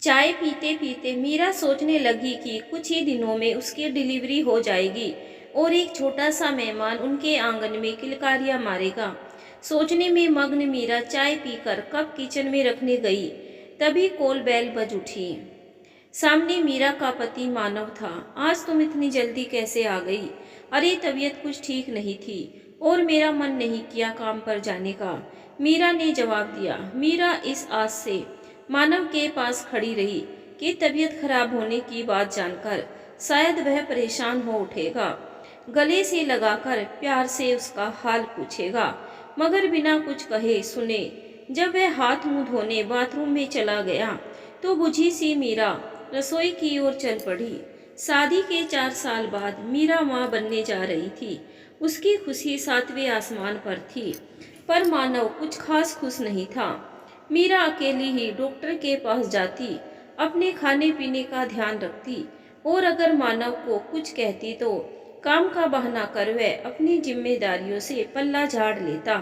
चाय पीते पीते मीरा सोचने लगी कि कुछ ही दिनों में उसकी डिलीवरी हो जाएगी और एक छोटा सा मेहमान उनके आंगन में किलकारियां मारेगा। सोचने में मग्न मीरा चाय पीकर कप किचन में रखने गई, तभी कॉल बेल बज उठी। सामने मीरा का पति मानव था। आज तुम इतनी जल्दी कैसे आ गई? अरे तबीयत कुछ ठीक नहीं थी और मेरा मन नहीं किया काम पर जाने का, मीरा ने जवाब दिया। मीरा इस आस से मानव के पास खड़ी रही कि तबीयत खराब होने की बात जानकर शायद वह परेशान हो उठेगा, गले से लगाकर प्यार से उसका हाल पूछेगा, मगर बिना कुछ कहे सुने जब वह हाथ मुंह धोने बाथरूम में चला गया तो बुझी सी मीरा रसोई की ओर चल पड़ी। शादी के 4 साल बाद मीरा माँ बनने जा रही थी। उसकी खुशी 7वें आसमान पर थी, पर मानव कुछ खास खुश नहीं था। मीरा अकेली ही डॉक्टर के पास जाती, अपने खाने पीने का ध्यान रखती और अगर मानव को कुछ कहती तो काम का बहाना कर वह अपनी जिम्मेदारियों से पल्ला झाड़ लेता।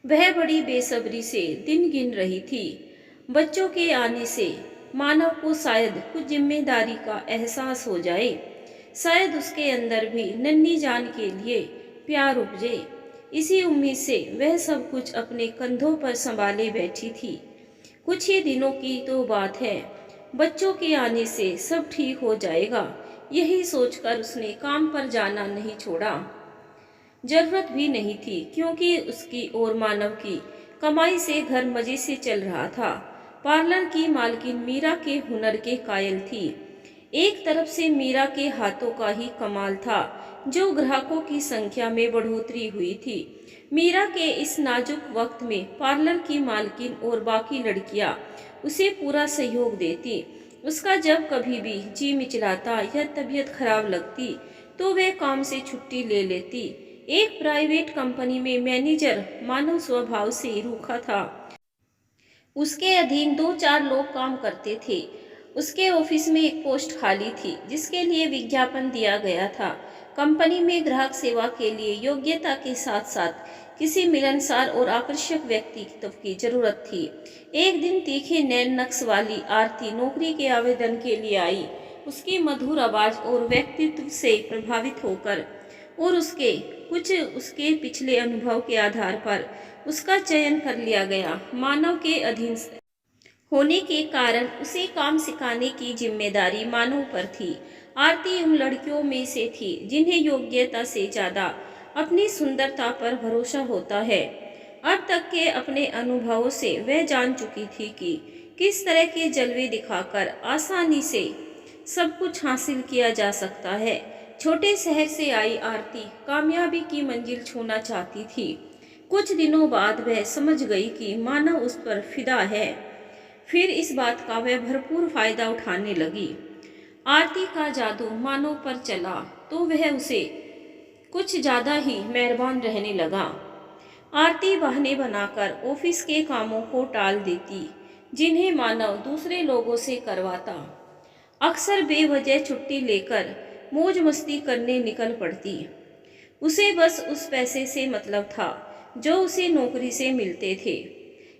वह बड़ी बेसब्री से दिन गिन रही थी। बच्चों के आने से मानव को शायद कुछ जिम्मेदारी का एहसास हो जाए, शायद उसके अंदर भी नन्ही जान के लिए प्यार उपजे। इसी उम्मीद से वह सब कुछ अपने कंधों पर संभाले बैठी थी। कुछ ही दिनों की तो बात है, बच्चों के आने से सब ठीक हो जाएगा। यही सोचकर उसने काम पर जाना नहीं छोड़ा। जरूरत भी नहीं थी, क्योंकि उसकी और मानव की कमाई से घर मजे से चल रहा था। पार्लर की मालकिन मीरा के हुनर के कायल थी। एक तरफ से मीरा के हाथों का ही कमाल था, जो ग्राहकों की संख्या में बढ़ोतरी हुई थी। मीरा के इस नाजुक वक्त में पार्लर की मालकिन और बाकी लड़कियां उसे पूरा सहयोग देती। उसका जब कभी भी जी मिचलाता या तबीयत खराब लगती तो वह काम से छुट्टी ले लेती। एक प्राइवेट कंपनी में मैनेजर मानव स्वभाव से रूखा था। उसके अधीन 2-4 लोग काम करते थे। उसके ऑफिस में एक पोस्ट खाली थी, जिसके लिए विज्ञापन दिया गया था। कंपनी में ग्राहक सेवा के लिए योग्यता के साथ साथ किसी मिलनसार और आकर्षक व्यक्तित्व की जरूरत थी। एक दिन तीखे नैन नक्श वाली आरती नौकरी के आवेदन के लिए आई। उसकी मधुर आवाज और व्यक्तित्व से प्रभावित होकर और उसके पिछले अनुभव के आधार पर उसका चयन कर लिया गया। मानव के अधीन होने के कारण उसे काम सिखाने की जिम्मेदारी मानव पर थी। आरती उन लड़कियों में से थी जिन्हें योग्यता से ज्यादा अपनी सुंदरता पर भरोसा होता है। अब तक के अपने अनुभवों से वह जान चुकी थी कि किस तरह के जलवे दिखाकर आसानी से सब कुछ हासिल किया जा सकता है। छोटे शहर से आई आरती कामयाबी की मंजिल छूना चाहती थी। कुछ दिनों बाद वह समझ गई कि मानव उस पर फिदा है। फिर इस बात का वह भरपूर फायदा उठाने लगी। आरती का जादू मानव पर चला तो वह उसे कुछ ज्यादा ही मेहरबान रहने लगा। आरती बहाने बनाकर ऑफिस के कामों को टाल देती, जिन्हें मानव दूसरे लोगों से करवाता। अक्सर बेवजह छुट्टी लेकर मौज मस्ती करने निकल पड़ती। उसे बस उस पैसे से मतलब था जो उसे नौकरी से मिलते थे।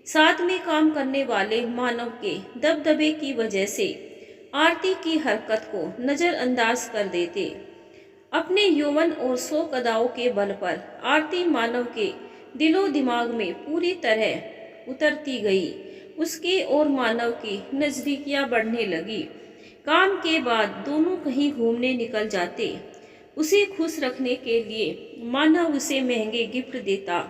साथ में काम करने वाले मानव के दबदबे की वजह से आरती की हरकत को नजरअंदाज कर देते। अपने यौवन और शौक अदाओं के बल पर आरती मानव के दिलो दिमाग में पूरी तरह उतरती गई। उसके और मानव की नजदीकियां बढ़ने लगी। काम के बाद दोनों कहीं घूमने निकल जाते। उसे खुश रखने के लिए मानव उसे महंगे गिफ्ट देता।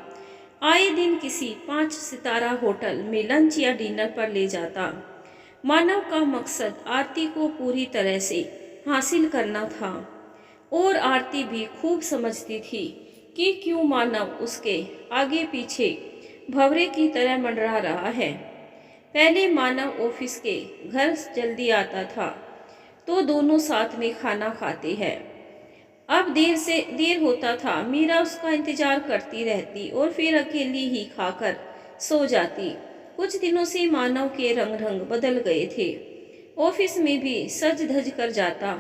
आए दिन किसी 5 सितारा होटल में लंच या डिनर पर ले जाता। मानव का मकसद आरती को पूरी तरह से हासिल करना था और आरती भी खूब समझती थी कि क्यों मानव उसके आगे पीछे भंवरे की तरह मंडरा रहा है। पहले मानव ऑफिस के घर जल्दी आता था तो दोनों साथ में खाना खाते हैं। अब देर होता था, मीरा उसका इंतजार करती रहती और फिर अकेली ही खाकर सो जाती। कुछ दिनों से मानव के रंग बदल गए थे। ऑफिस में भी सज धज कर जाता।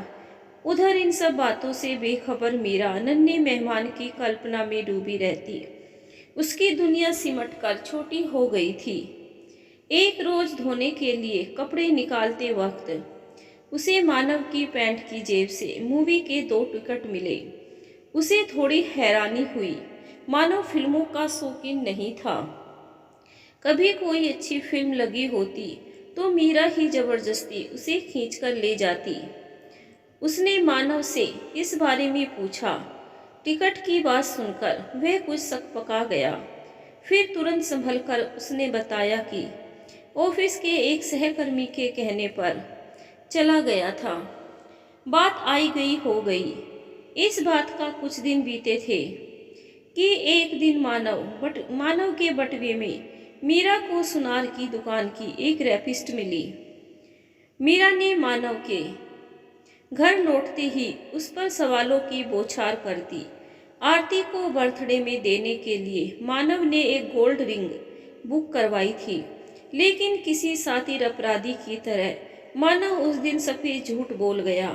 उधर इन सब बातों से बेखबर मीरा नन्हे मेहमान की कल्पना में डूबी रहती। उसकी दुनिया सिमट कर छोटी हो गई थी। एक रोज धोने के लिए कपड़े निकालते वक्त उसे मानव की पैंट की जेब से मूवी के 2 टिकट मिले। उसे थोड़ी हैरानी हुई। मानव फिल्मों का शौकीन नहीं था। कभी कोई अच्छी फिल्म लगी होती तो मीरा ही जबरदस्ती उसे खींचकर ले जाती। उसने मानव से इस बारे में पूछा। टिकट की बात सुनकर वह कुछ सकपका गया। फिर तुरंत संभलकर उसने बताया कि ऑफिस के एक सहकर्मी के कहने पर चला गया था। बात आई गई हो गई। इस बात का कुछ दिन बीते थे कि एक दिन मानव के बटवे में मीरा को सुनार की दुकान की एक रैपिस्ट मिली। मीरा ने मानव के घर लौटते ही उस पर सवालों की बौछार कर दी। आरती को बर्थडे में देने के लिए मानव ने एक गोल्ड रिंग बुक करवाई थी, लेकिन किसी शातिर अपराधी की तरह मानव उस दिन सफेद झूठ बोल गया।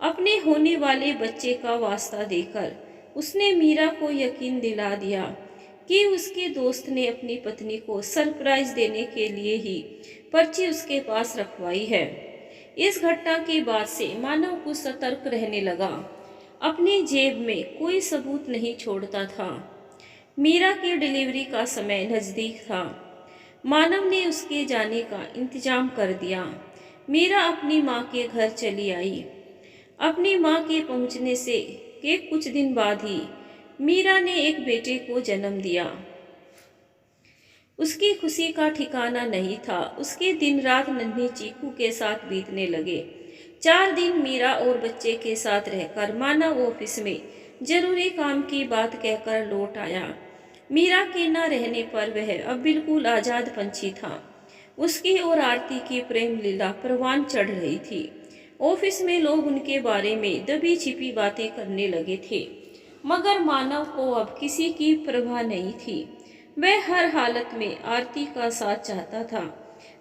अपने होने वाले बच्चे का वास्ता देकर उसने मीरा को यकीन दिला दिया कि उसके दोस्त ने अपनी पत्नी को सरप्राइज देने के लिए ही पर्ची उसके पास रखवाई है। इस घटना के बाद से मानव कुछ सतर्क रहने लगा। अपनी जेब में कोई सबूत नहीं छोड़ता था। मीरा की डिलीवरी का समय नज़दीक था। मानव ने उसके जाने का इंतजाम कर दिया। मीरा अपनी माँ के घर चली आई। अपनी माँ के पहुँचने से के कुछ दिन बाद ही मीरा ने एक बेटे को जन्म दिया। उसकी खुशी का ठिकाना नहीं था। उसके दिन रात नन्हे चीकू के साथ बीतने लगे। 4 दिन मीरा और बच्चे के साथ रहकर मानव ऑफिस में जरूरी काम की बात कहकर लौट आया। मीरा के न रहने पर वह अब बिल्कुल आजाद पंछी था। उसकी और आरती की प्रेम लीला परवान चढ़ रही थी। ऑफिस में लोग उनके बारे में दबी छिपी बातें करने लगे थे, मगर मानव को अब किसी की परवाह नहीं थी। वह हर हालत में आरती का साथ चाहता था।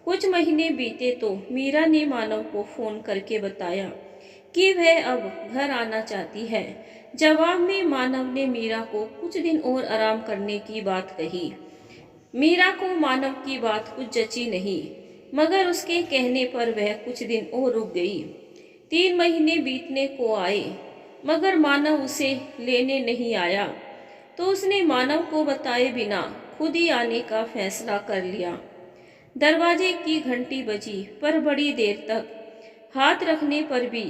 कुछ महीने बीते तो मीरा ने मानव को फोन करके बताया कि वह अब घर आना चाहती है। जवाब में मानव ने मीरा को कुछ दिन और आराम करने की बात कही। मीरा को मानव की बात कुछ जची नहीं, मगर उसके कहने पर वह कुछ दिन और रुक गई। 3 महीने बीतने को आए, मगर मानव उसे लेने नहीं आया, तो उसने मानव को बताए बिना खुद ही आने का फैसला कर लिया। दरवाजे की घंटी बजी, पर बड़ी देर तक हाथ रखने पर भी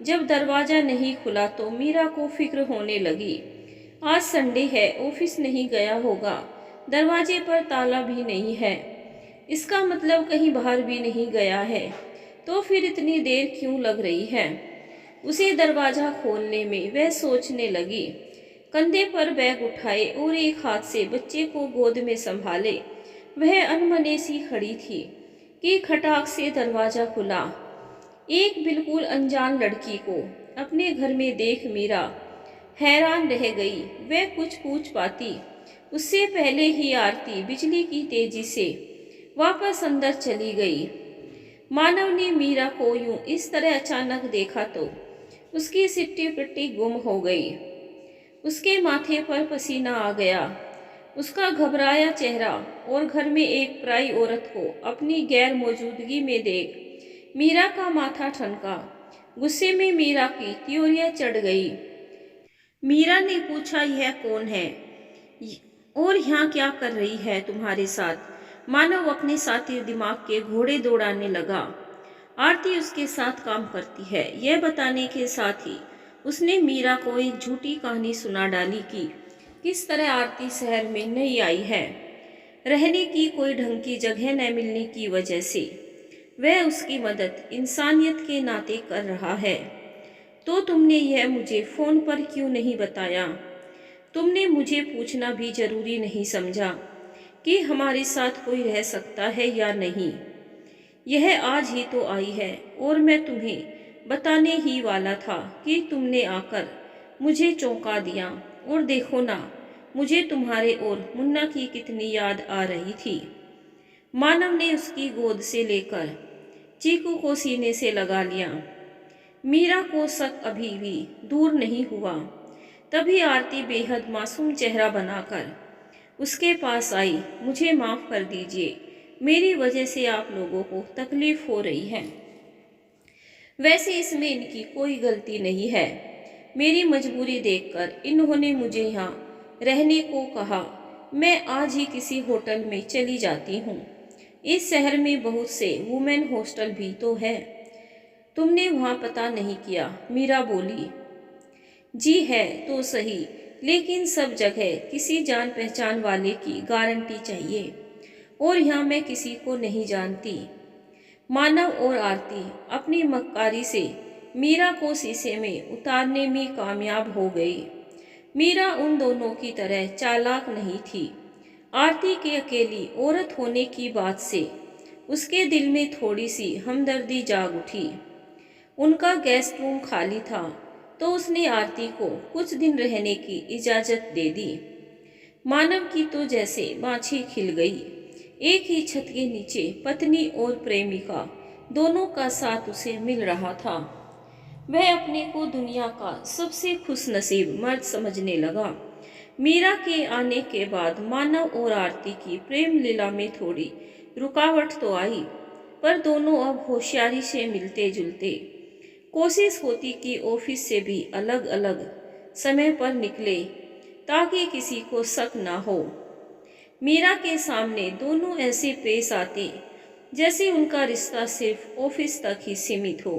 जब दरवाजा नहीं खुला तो मीरा को फिक्र होने लगी। आज संडे है, ऑफिस नहीं गया होगा, दरवाजे पर ताला भी नहीं है, इसका मतलब कहीं बाहर भी नहीं गया है, तो फिर इतनी देर क्यों लग रही है। उसे दरवाजा खोलने में वह सोचने लगी। कंधे पर बैग उठाए और एक हाथ से बच्चे को गोद में संभाले वह अनमने सी खड़ी थी कि खटाक से दरवाजा खुला। एक बिल्कुल अनजान लड़की को अपने घर में देख मीरा हैरान रह गई। वह कुछ पूछ पाती उससे पहले ही आरती बिजली की तेजी से वापस अंदर चली गई। मानव ने मीरा को यूं इस तरह अचानक देखा तो उसकी सिट्टी पिट्टी गुम हो गई। उसके माथे पर पसीना आ गया। उसका घबराया चेहरा और घर में एक पराई औरत को अपनी गैर मौजूदगी में देख मीरा का माथा ठनका। गुस्से में मीरा की त्योरियां चढ़ गई। मीरा ने पूछा, यह कौन है और यहाँ क्या कर रही है तुम्हारे साथ। मानव अपने साथी दिमाग के घोड़े दौड़ाने लगा। आरती उसके साथ काम करती है, यह बताने के साथ ही उसने मीरा को एक झूठी कहानी सुना डाली कि किस तरह आरती शहर में नई आई है। रहने की कोई ढंग की जगह न मिलने की वजह से वह उसकी मदद इंसानियत के नाते कर रहा है। तो तुमने यह मुझे फ़ोन पर क्यों नहीं बताया। तुमने मुझे पूछना भी जरूरी नहीं समझा कि हमारे साथ कोई रह सकता है या नहीं। यह आज ही तो आई है और मैं तुम्हें बताने ही वाला था कि तुमने आकर मुझे चौंका दिया। और देखो ना, मुझे तुम्हारे और मुन्ना की कितनी याद आ रही थी। मानव ने उसकी गोद से लेकर चीकू को सीने से लगा लिया। मीरा को शक अभी भी दूर नहीं हुआ। तभी आरती बेहद मासूम चेहरा बनाकर उसके पास आई। मुझे माफ़ कर दीजिए, मेरी वजह से आप लोगों को तकलीफ हो रही है। वैसे इसमें इनकी कोई गलती नहीं है। मेरी मजबूरी देखकर इन्होंने मुझे यहाँ रहने को कहा। मैं आज ही किसी होटल में चली जाती हूँ। इस शहर में बहुत से वुमेन हॉस्टल भी तो है। तुमने वहाँ पता नहीं किया? मीरा बोली। जी है तो सही, लेकिन सब जगह किसी जान पहचान वाले की गारंटी चाहिए, और यहाँ मैं किसी को नहीं जानती। मानव और आरती अपनी मक्कारी से मीरा को शीशे में उतारने में कामयाब हो गई। मीरा उन दोनों की तरह चालाक नहीं थी। आरती के अकेली औरत होने की बात से उसके दिल में थोड़ी सी हमदर्दी जाग उठी। उनका गेस्ट रूम खाली था तो उसने आरती को कुछ दिन रहने की इजाज़त दे दी। मानव की तो जैसे बाछी खिल गई। एक ही छत के नीचे पत्नी और प्रेमिका दोनों का साथ उसे मिल रहा था। वह अपने को दुनिया का सबसे खुशनसीब मर्द समझने लगा। मीरा के आने के बाद मानव और आरती की प्रेम लीला में थोड़ी रुकावट तो आई, पर दोनों अब होशियारी से मिलते जुलते। कोशिश होती कि ऑफिस से भी अलग अलग समय पर निकले ताकि किसी को शक ना हो। मीरा के सामने दोनों ऐसे पेश आते जैसे उनका रिश्ता सिर्फ ऑफिस तक ही सीमित हो।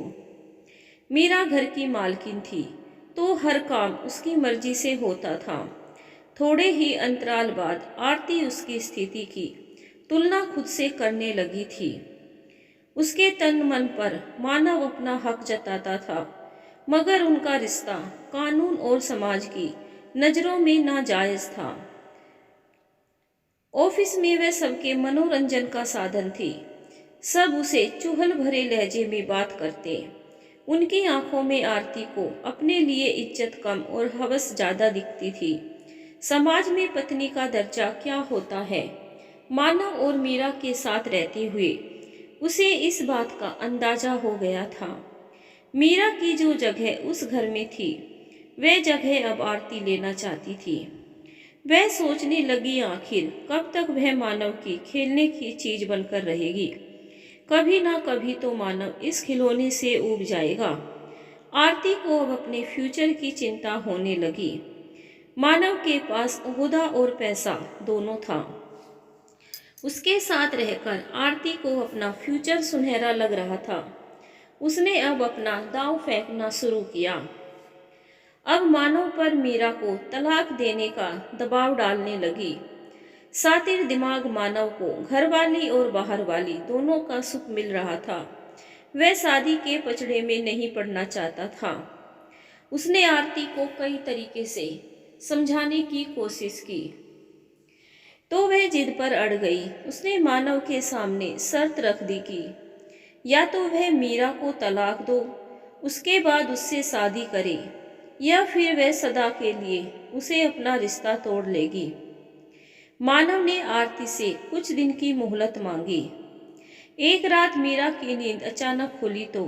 मीरा घर की मालकिन थी तो हर काम उसकी मर्जी से होता था। थोड़े ही अंतराल बाद आरती उसकी स्थिति की तुलना खुद से करने लगी थी। उसके तन मन पर मानव अपना हक जताता था, मगर उनका रिश्ता कानून और समाज की नजरों में नाजायज था। ऑफिस में वह सबके मनोरंजन का साधन थी। सब उसे चुहल भरे लहजे में बात करते। उनकी आंखों में आरती को अपने लिए इज्जत कम और हवस ज्यादा दिखती थी। समाज में पत्नी का दर्जा क्या होता है, मानव और मीरा के साथ रहते हुए उसे इस बात का अंदाजा हो गया था। मीरा की जो जगह उस घर में थी, वह जगह अब आरती लेना चाहती थी। वह सोचने लगी आखिर कब तक वह मानव की खेलने की चीज बनकर रहेगी। कभी ना कभी तो मानव इस खिलौने से ऊब जाएगा। आरती को अब अपने फ्यूचर की चिंता होने लगी। मानव के पास ओहदा और पैसा दोनों था। उसके साथ रहकर आरती को अपना फ्यूचर सुनहरा लग रहा था। उसने अब अपना दांव फेंकना शुरू किया। अब मानव पर मीरा को तलाक देने का दबाव डालने लगी। सातिर दिमाग मानव को घरवाली और बाहर वाली दोनों का सुख मिल रहा था। वह शादी के पचड़े में नहीं पड़ना चाहता था। उसने आरती को कई तरीके से समझाने की कोशिश की तो वह जिद पर अड़ गई। उसने मानव के सामने शर्त रख दी कि या तो वह मीरा को तलाक दो, उसके बाद उससे शादी करे, या फिर वह सदा के लिए उसे अपना रिश्ता तोड़ लेगी। मानव ने आरती से कुछ दिन की मोहलत मांगी। एक रात मीरा की नींद अचानक खुली तो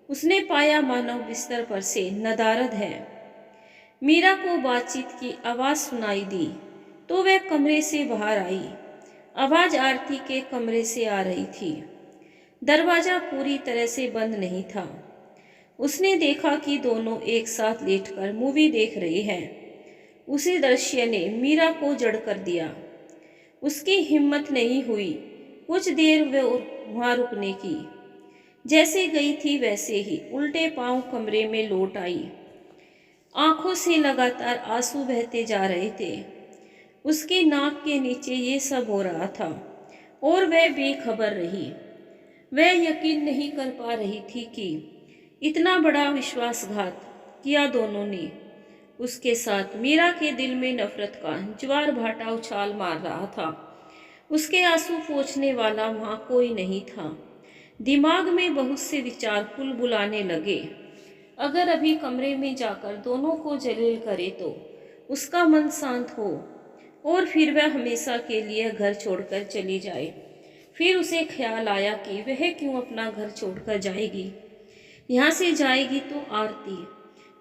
उसने पाया मानव बिस्तर पर से नदारद है। मीरा को बातचीत की आवाज़ सुनाई दी तो वह कमरे से बाहर आई। आवाज़ आरती के कमरे से आ रही थी। दरवाज़ा पूरी तरह से बंद नहीं था। उसने देखा कि दोनों एक साथ लेटकर मूवी देख रहे हैं। उसी दृश्य ने मीरा को जड़ कर दिया। उसकी हिम्मत नहीं हुई कुछ देर वहाँ रुकने की। जैसे गई थी वैसे ही उल्टे पांव कमरे में लौट आई। आंखों से लगातार आंसू बहते जा रहे थे। उसकी नाक के नीचे ये सब हो रहा था और वह बेखबर रही। वह यकीन नहीं कर पा रही थी कि इतना बड़ा विश्वासघात किया दोनों ने उसके साथ। मीरा के दिल में नफरत का ज्वार भाटा उछाल मार रहा था। उसके आंसू पोंछने वाला वहाँ कोई नहीं था। दिमाग में बहुत से विचार बुलाने लगे। अगर अभी कमरे में जाकर दोनों को जलील करे तो उसका मन शांत हो, और फिर वह हमेशा के लिए घर छोड़कर चली जाए। फिर उसे ख्याल आया कि वह क्यों अपना घर छोड़कर जाएगी। यहाँ से जाएगी तो आरती,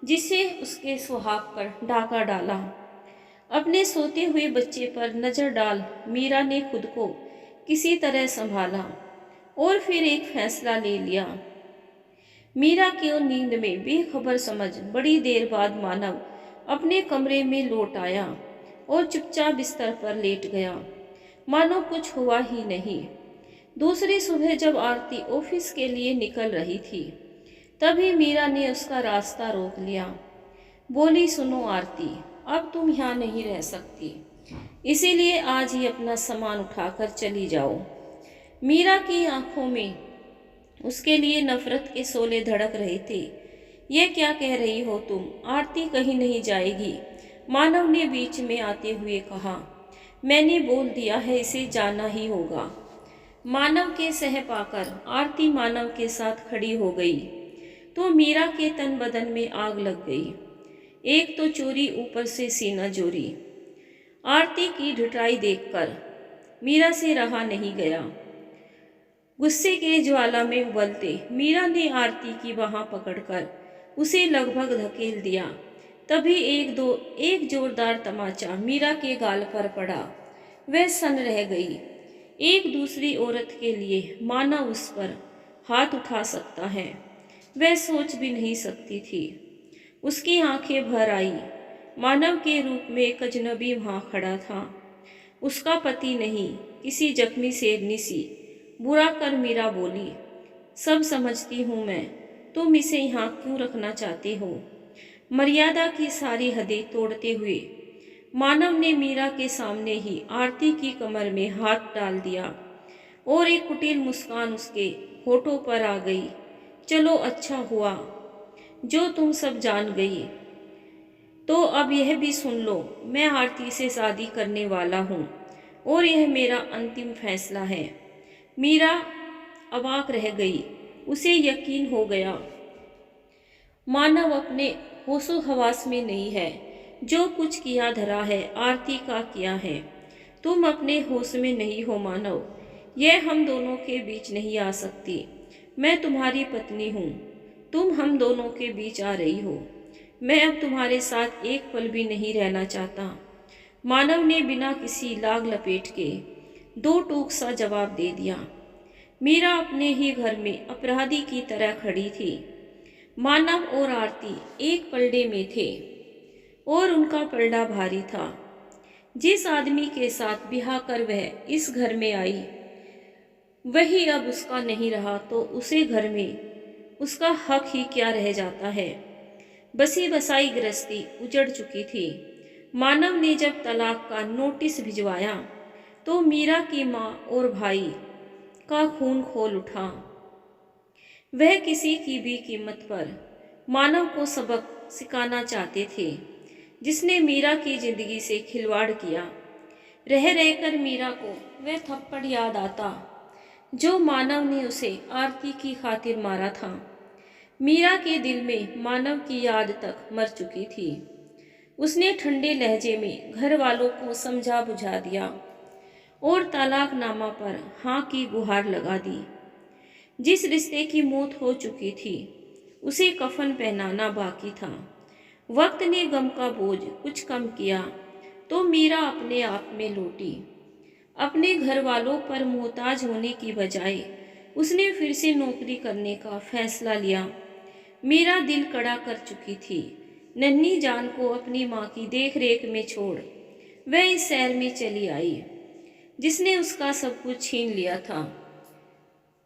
जिसे उसके सुहाग पर डाका डाला। अपने सोते हुए बच्चे पर नजर डाल मीरा ने खुद को किसी तरह संभाला और फिर एक फैसला ले लिया। मीरा की नींद में बेखबर समझ बड़ी देर बाद मानव अपने कमरे में लौट आया और चुपचाप बिस्तर पर लेट गया, मानो कुछ हुआ ही नहीं। दूसरी सुबह जब आरती ऑफिस के लिए निकल रही थी, तभी मीरा ने उसका रास्ता रोक लिया। बोली, सुनो आरती, अब तुम यहाँ नहीं रह सकती, इसीलिए आज ही अपना सामान उठाकर चली जाओ। मीरा की आंखों में उसके लिए नफरत के शोले धड़क रहे थे। ये क्या कह रही हो तुम? आरती कहीं नहीं जाएगी, मानव ने बीच में आते हुए कहा। मैंने बोल दिया है, इसे जाना ही होगा। मानव के सह पाकर आरती मानव के साथ खड़ी हो गई तो मीरा के तन बदन में आग लग गई। एक तो चोरी, ऊपर से सीना जोरी। आरती की ढिठाई देखकर मीरा से रहा नहीं गया। गुस्से के ज्वाला में उबलते मीरा ने आरती की बाह पकड़कर उसे लगभग धकेल दिया। तभी एक जोरदार तमाचा मीरा के गाल पर पड़ा। वह सन रह गई। एक दूसरी औरत के लिए मानव उस पर हाथ उठा सकता है, वह सोच भी नहीं सकती थी। उसकी आंखें भर आई। मानव के रूप में एक अजनबी वहां खड़ा था। उसका पति नहीं, किसी जख्मी शेरनी सी। बुरा कर मीरा बोली, सब समझती हूँ मैं, तुम इसे यहाँ क्यों रखना चाहते हो? मर्यादा की सारी हदें तोड़ते हुए मानव ने मीरा के सामने ही आरती की कमर में हाथ डाल दिया और एक कुटिल मुस्कान उसके होठों पर आ गई। चलो, अच्छा हुआ जो तुम सब जान गई। तो अब यह भी सुन लो, मैं आरती से शादी करने वाला हूँ और यह मेरा अंतिम फैसला है। मीरा अवाक रह गई। उसे यकीन हो गया मानव अपने होशो हवास में नहीं है। जो कुछ किया धरा है आरती का किया है। तुम अपने होश में नहीं हो मानव, यह हम दोनों के बीच नहीं आ सकती। मैं तुम्हारी पत्नी हूँ, तुम हम दोनों के बीच आ रही हो। मैं अब तुम्हारे साथ एक पल भी नहीं रहना चाहता। मानव ने बिना किसी लाग लपेट के दो टूक सा जवाब दे दिया। मीरा अपने ही घर में अपराधी की तरह खड़ी थी। मानव और आरती एक पलड़े में थे और उनका पलड़ा भारी था। जिस आदमी के साथ ब्याह कर वह इस घर में आई, वही अब उसका नहीं रहा तो उसे घर में उसका हक ही क्या रह जाता है। बसी बसाई गृहस्थी उजड़ चुकी थी। मानव ने जब तलाक का नोटिस भिजवाया तो मीरा की माँ और भाई का खून खोल उठा। वह किसी की भी कीमत पर मानव को सबक सिखाना चाहते थे, जिसने मीरा की जिंदगी से खिलवाड़ किया। रह रहकर मीरा को वह थप्पड़ याद आता जो मानव ने उसे आरती की खातिर मारा था। मीरा के दिल में मानव की याद तक मर चुकी थी। उसने ठंडे लहजे में घर वालों को समझा बुझा दिया और तलाकनामा पर हाँ की गुहार लगा दी। जिस रिश्ते की मौत हो चुकी थी उसे कफन पहनाना बाकी था। वक्त ने गम का बोझ कुछ कम किया तो मीरा अपने आप में लौटी। अपने घर वालों पर मोहताज होने की बजाय उसने फिर से नौकरी करने का फैसला लिया। मीरा दिल कड़ा कर चुकी थी। नन्ही जान को अपनी माँ की देख रेख में छोड़ वह इस शहर में चली आई जिसने उसका सब कुछ छीन लिया था।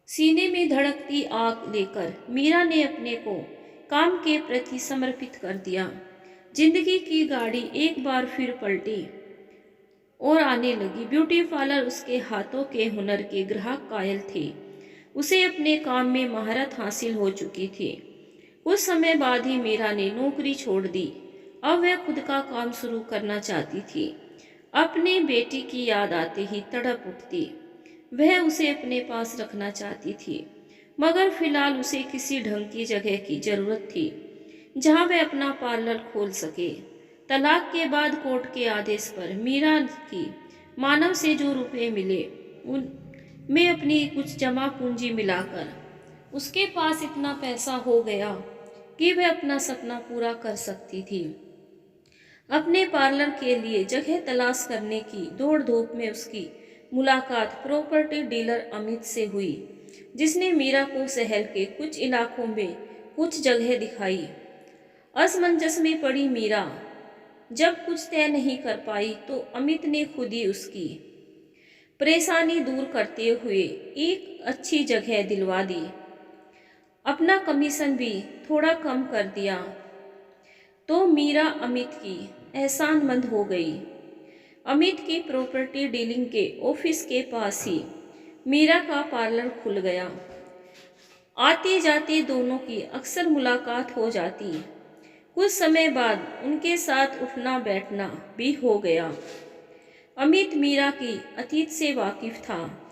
सीने में धड़कती आग लेकर मीरा ने अपने को काम के प्रति समर्पित कर दिया। जिंदगी की गाड़ी एक बार फिर पलटी और आने लगी। ब्यूटी पार्लर उसके हाथों के हुनर के ग्राहक कायल थे। उसे अपने काम में महारत हासिल हो चुकी थी। कुछ समय बाद ही मीरा ने नौकरी छोड़ दी। अब वह खुद का काम शुरू करना चाहती थी। अपनी बेटी की याद आते ही तड़प उठती। वह उसे अपने पास रखना चाहती थी, मगर फिलहाल उसे किसी ढंग की जगह की जरूरत थी जहां वह अपना पार्लर खोल सके। तलाक के बाद कोर्ट के आदेश पर मीरा की मानव से जो रुपए मिले उनमें अपनी कुछ जमा पूंजी मिलाकर उसके पास इतना पैसा हो गया कि वह अपना सपना पूरा कर सकती थी। अपने पार्लर के लिए जगह तलाश करने की दौड़ धूप में उसकी मुलाकात प्रॉपर्टी डीलर अमित से हुई, जिसने मीरा को शहर के कुछ इलाकों में कुछ जगह दिखाई। असमंजस में पड़ी मीरा जब कुछ तय नहीं कर पाई तो अमित ने खुद ही उसकी परेशानी दूर करते हुए एक अच्छी जगह दिलवा दी। अपना कमीशन भी थोड़ा कम कर दिया तो मीरा अमित की एहसानमंद हो गई। अमित की प्रॉपर्टी डीलिंग के ऑफिस के पास ही मीरा का पार्लर खुल गया। आते जाते दोनों की अक्सर मुलाकात हो जाती। कुछ समय बाद उनके साथ उठना बैठना भी हो गया। अमित मीरा की अतीत से वाकिफ था,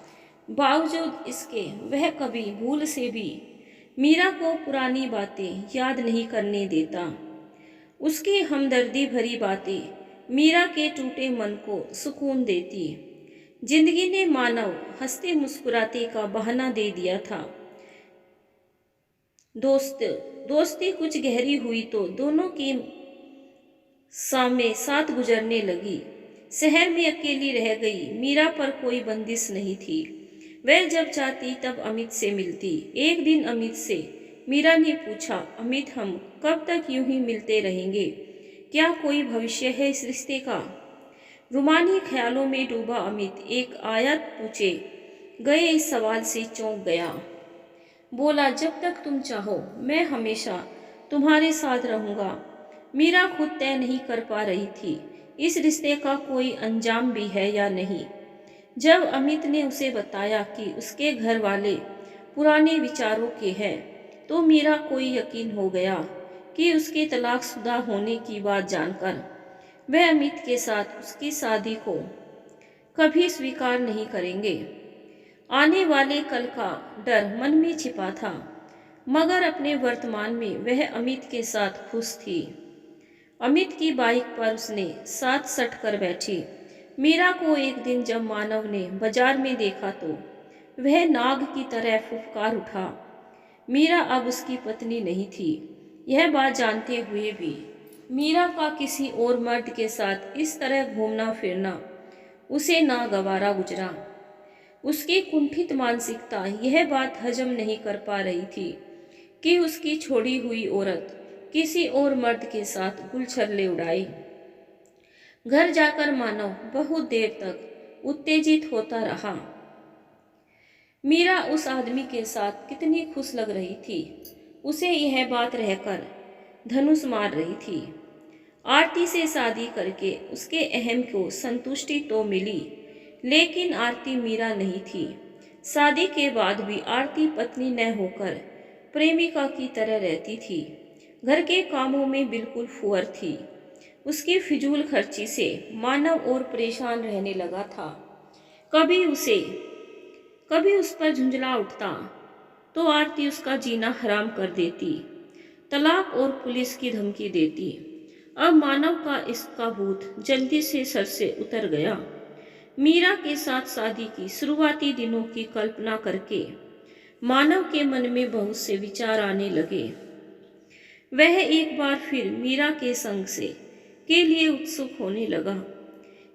बावजूद इसके वह कभी भूल से भी मीरा को पुरानी बातें याद नहीं करने देता। उसकी हमदर्दी भरी बातें मीरा के टूटे मन को सुकून देती। जिंदगी ने मानव हंसते मुस्कुराते का बहाना दे दिया था। दोस्ती कुछ गहरी हुई तो दोनों की सामने साथ गुजरने लगी। शहर में अकेली रह गई मीरा पर कोई बंदिश नहीं थी। वह जब चाहती तब अमित से मिलती। एक दिन अमित से मीरा ने पूछा, अमित, हम कब तक यूं ही मिलते रहेंगे? क्या कोई भविष्य है इस रिश्ते का? रूमानी ख्यालों में डूबा अमित एक आयत पूछे गए इस सवाल से चौंक गया। बोला, जब तक तुम चाहो मैं हमेशा तुम्हारे साथ रहूंगा। मीरा खुद तय नहीं कर पा रही थी इस रिश्ते का कोई अंजाम भी है या नहीं। जब अमित ने उसे बताया कि उसके घर वाले पुराने विचारों के हैं तो मीरा को यकीन हो गया कि उसके तलाकशुदा होने की बात जानकर वह अमित के साथ उसकी शादी को कभी स्वीकार नहीं करेंगे। आने वाले कल का डर मन में छिपा था, मगर अपने वर्तमान में वह अमित के साथ खुश थी। अमित की बाइक पर उसने साथ सट कर बैठी। मीरा को एक दिन जब मानव ने बाजार में देखा तो वह नाग की तरह फुफकार उठा। मीरा अब उसकी पत्नी नहीं थी। यह बात जानते हुए भी मीरा का किसी और मर्द के साथ इस तरह घूमना फिरना उसे नागवारा गुजरा। उसकी कुंठित मानसिकता यह बात हजम नहीं कर पा रही थी कि उसकी छोड़ी हुई औरत किसी और मर्द के साथ गुलछर्रे उड़ाई। घर जाकर मानव बहुत देर तक उत्तेजित होता रहा। मीरा उस आदमी के साथ कितनी खुश लग रही थी, उसे यह बात रहकर धनुष मार रही थी। आरती से शादी करके उसके अहम को संतुष्टि तो मिली, लेकिन आरती मीरा नहीं थी। शादी के बाद भी आरती पत्नी न होकर प्रेमिका की तरह रहती थी। घर के कामों में बिल्कुल फुअर थी। उसकी फिजूल खर्ची से मानव और परेशान रहने लगा था। कभी उस पर झुंझला उठता तो आरती उसका जीना हराम कर देती, तलाक और पुलिस की धमकी देती। अब मानव का इसका भूत जल्दी से सर से उतर गया। मीरा के साथ शादी की शुरुआती दिनों की कल्पना करके मानव के मन में बहुत से विचार आने लगे। वह एक बार फिर मीरा के संग के लिए उत्सुक होने लगा।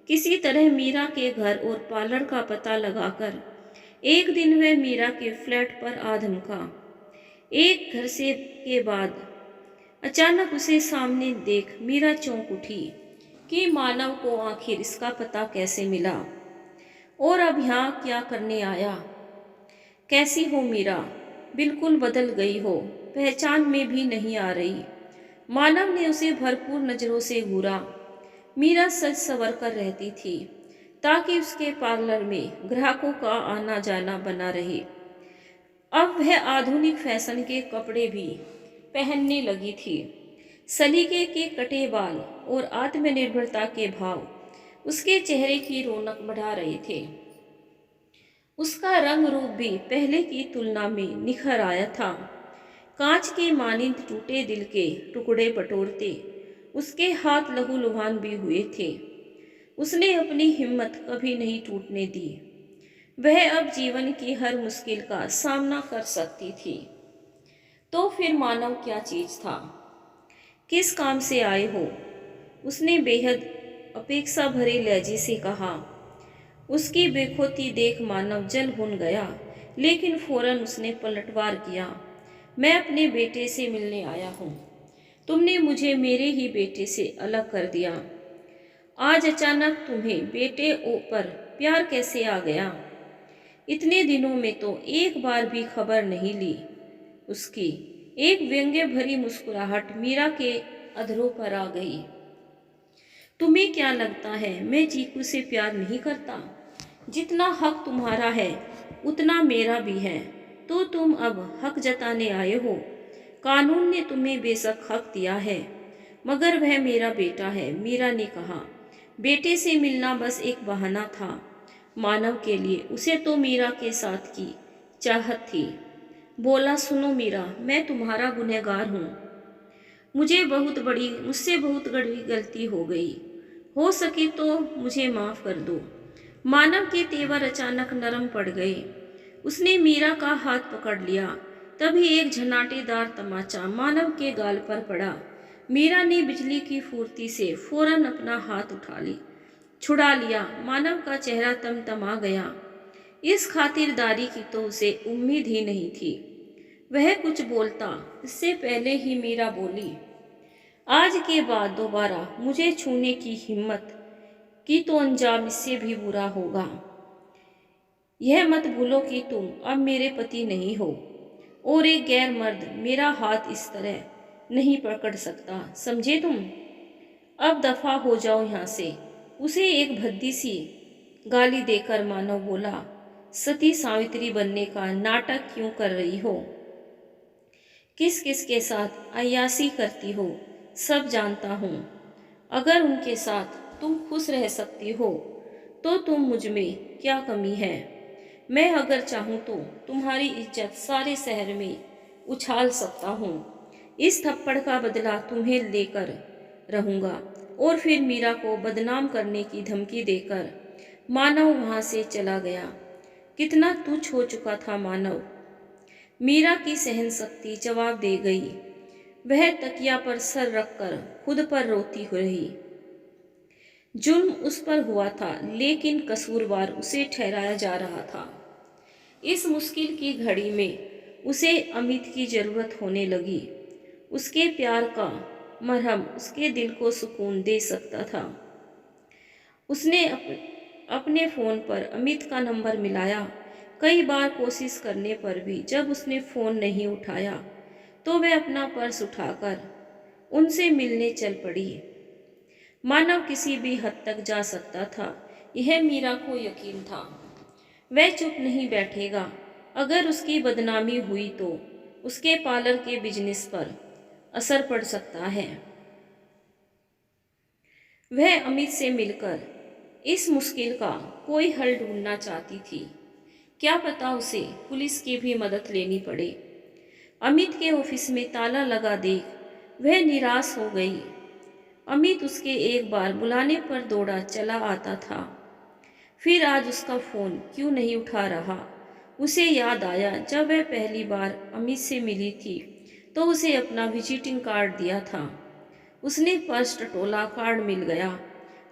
किसी तरह मीरा के घर और पार्लर का पता लगाकर एक दिन वह मीरा के फ्लैट पर आ धमका। एक घर से के बाद अचानक उसे सामने देख मीरा चौंक उठी कि मानव को आखिर इसका पता कैसे मिला और अब यहाँ क्या करने आया। कैसी हो मीरा? बिल्कुल बदल गई हो, पहचान में भी नहीं आ रही। मानव ने उसे भरपूर नजरों से घूरा। मीरा सज संवर कर रहती थी ताकि उसके पार्लर में ग्राहकों का आना जाना बना रहे। अब वह आधुनिक फैशन के कपड़े भी पहनने लगी थी। सलीके के कटे बाल और आत्मनिर्भरता के भाव उसके चेहरे की रौनक बढ़ा रहे थे। उसका रंग रूप भी पहले की तुलना में निखर आया था। कांच के मानिंद टूटे दिल के टुकड़े बटोरते उसके हाथ लहूलुहान भी हुए थे। उसने अपनी हिम्मत कभी नहीं टूटने दी। वह अब जीवन की हर मुश्किल का सामना कर सकती थी। तो फिर मानव क्या चीज था? किस काम से आए हो? उसने बेहद अपेक्षा भरे लहजे से कहा। उसकी बेखौती देख मानव जल भुन गया, लेकिन फौरन उसने पलटवार किया। मैं अपने बेटे से मिलने आया हूँ। तुमने मुझे मेरे ही बेटे से अलग कर दिया। आज अचानक तुम्हें बेटे पर प्यार कैसे आ गया? इतने दिनों में तो एक बार भी खबर नहीं ली उसकी। एक व्यंग्य भरी मुस्कुराहट मीरा के अधरों पर आ गई। तुम्हें क्या लगता है मैं चीकू से प्यार नहीं करता? जितना हक तुम्हारा है उतना मेरा भी है। तो तुम अब हक जताने आए हो। कानून ने तुम्हें बेशक हक दिया है, मगर वह मेरा बेटा है, मीरा ने कहा। बेटे से मिलना बस एक बहाना था मानव के लिए। उसे तो मीरा के साथ की चाहत थी। बोला, सुनो मीरा, मैं तुम्हारा गुनहगार हूँ। मुझसे बहुत बड़ी गलती हो गई। हो सके तो मुझे माफ कर दो। मानव के तेवर अचानक नरम पड़ गए। उसने मीरा का हाथ पकड़ लिया। तभी एक झनाटेदार तमाचा मानव के गाल पर पड़ा। मीरा ने बिजली की फुर्ती से फौरन अपना हाथ छुड़ा लिया। मानव का चेहरा तमतमा गया। इस खातिरदारी की तो उसे उम्मीद ही नहीं थी। वह कुछ बोलता इससे पहले ही मीरा बोली, आज के बाद दोबारा मुझे छूने की हिम्मत की तो अंजाम इससे भी बुरा होगा। यह मत भूलो कि तुम अब मेरे पति नहीं हो और एक गैर मर्द मेरा हाथ इस तरह नहीं पकड़ सकता, समझे तुम? अब दफा हो जाओ यहाँ से। उसे एक भद्दी सी गाली देकर मानव बोला, सती सावित्री बनने का नाटक क्यों कर रही हो? किस किस के साथ अय्यासी करती हो सब जानता हूँ। अगर उनके साथ तुम खुश रह सकती हो तो तुम मुझ में क्या कमी है? मैं अगर चाहूँ तो तुम्हारी इज्जत सारे शहर में उछाल सकता हूँ। इस थप्पड़ का बदला तुम्हें लेकर रहूँगा। और फिर मीरा को बदनाम करने की धमकी देकर मानव वहाँ से चला गया। कितना तुच्छ हो चुका था मानव। मीरा की सहन शक्ति जवाब दे गई। वह तकिया पर सर रखकर खुद पर रोती रही। जुल्म उस पर हुआ था, लेकिन कसूरवार उसे ठहराया जा रहा था। इस मुश्किल की घड़ी में उसे अमित की जरूरत होने लगी। उसके प्यार का मरहम उसके दिल को सुकून दे सकता था। उसने अपने फ़ोन पर अमित का नंबर मिलाया। कई बार कोशिश करने पर भी जब उसने फ़ोन नहीं उठाया तो वह अपना पर्स उठाकर उनसे मिलने चल पड़ी। मानव किसी भी हद तक जा सकता था, यह मीरा को यकीन था। वह चुप नहीं बैठेगा। अगर उसकी बदनामी हुई तो उसके पार्लर के बिजनेस पर असर पड़ सकता है। वह अमित से मिलकर इस मुश्किल का कोई हल ढूंढना चाहती थी। क्या पता उसे पुलिस की भी मदद लेनी पड़े। अमित के ऑफिस में ताला लगा देख वह निराश हो गई। अमित उसके एक बार बुलाने पर दौड़ा चला आता था, फिर आज उसका फ़ोन क्यों नहीं उठा रहा। उसे याद आया जब वह पहली बार अमित से मिली थी तो उसे अपना विजिटिंग कार्ड दिया था। उसने पर्स टटोला, कार्ड मिल गया।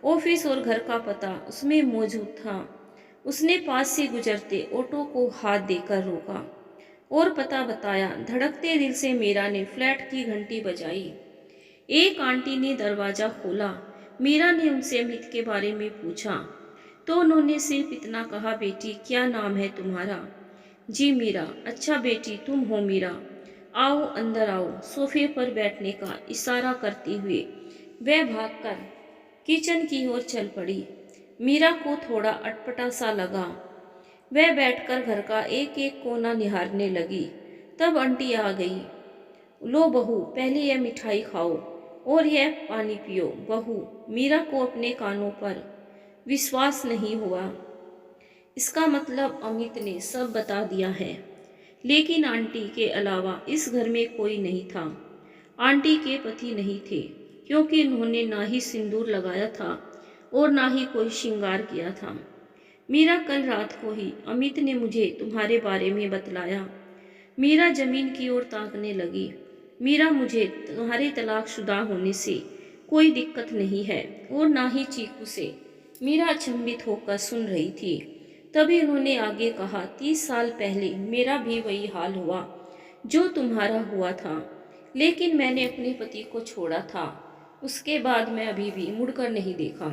ऑफिस और घर का पता उसमें मौजूद था। उसने पास से गुजरते ऑटो को हाथ देकर रोका और पता बताया। धड़कते दिल से मीरा ने फ्लैट की घंटी बजाई। एक आंटी ने दरवाज़ा खोला। मीरा ने उनसे अमित के बारे में पूछा तो उन्होंने सिर्फ इतना कहा, बेटी क्या नाम है तुम्हारा? जी मीरा। अच्छा बेटी तुम हो मीरा, आओ अंदर आओ। सोफे पर बैठने का इशारा करते हुए वह भागकर किचन की ओर चल पड़ी। मीरा को थोड़ा अटपटा सा लगा। वह बैठकर घर का एक एक कोना निहारने लगी। तब आंटी आ गई। लो बहू, पहले यह मिठाई खाओ और यह पानी पियो। बहू, मीरा को अपने कानों पर विश्वास नहीं हुआ। इसका मतलब अमित ने सब बता दिया है। लेकिन आंटी के अलावा इस घर में कोई नहीं था। आंटी के पति नहीं थे, क्योंकि उन्होंने ना ही सिंदूर लगाया था और ना ही कोई श्रृंगार किया था। मीरा, कल रात को ही अमित ने मुझे तुम्हारे बारे में बतलाया। मीरा जमीन की ओर ताकने लगी। मीरा, मुझे तुम्हारे तलाकशुदा होने से कोई दिक्कत नहीं है और ना ही चीकू से। मीरा अचंभित होकर सुन रही थी। तभी उन्होंने आगे कहा, 30 साल पहले मेरा भी वही हाल हुआ जो तुम्हारा हुआ था, लेकिन मैंने अपने पति को छोड़ा था। उसके बाद मैं अभी भी मुड़कर नहीं देखा,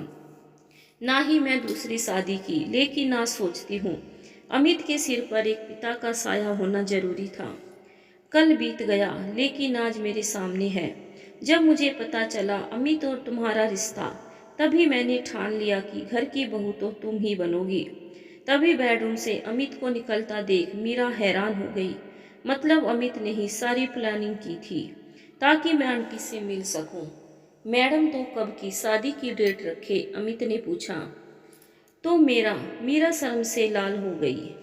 ना ही मैं दूसरी शादी की। लेकिन आज सोचती हूँ, अमित के सिर पर एक पिता का साया होना जरूरी था। कल बीत गया, लेकिन आज मेरे सामने है। जब मुझे पता चला अमित और तुम्हारा रिश्ता, तभी मैंने ठान लिया कि घर की बहू तो तुम ही बनोगी। तभी बेडरूम से अमित को निकलता देख मीरा हैरान हो गई। मतलब अमित ने ही सारी प्लानिंग की थी ताकि मैं आंटी से मिल सकूं। मैडम तो कब की शादी की डेट रखे? अमित ने पूछा। तो मीरा शर्म से लाल हो गई।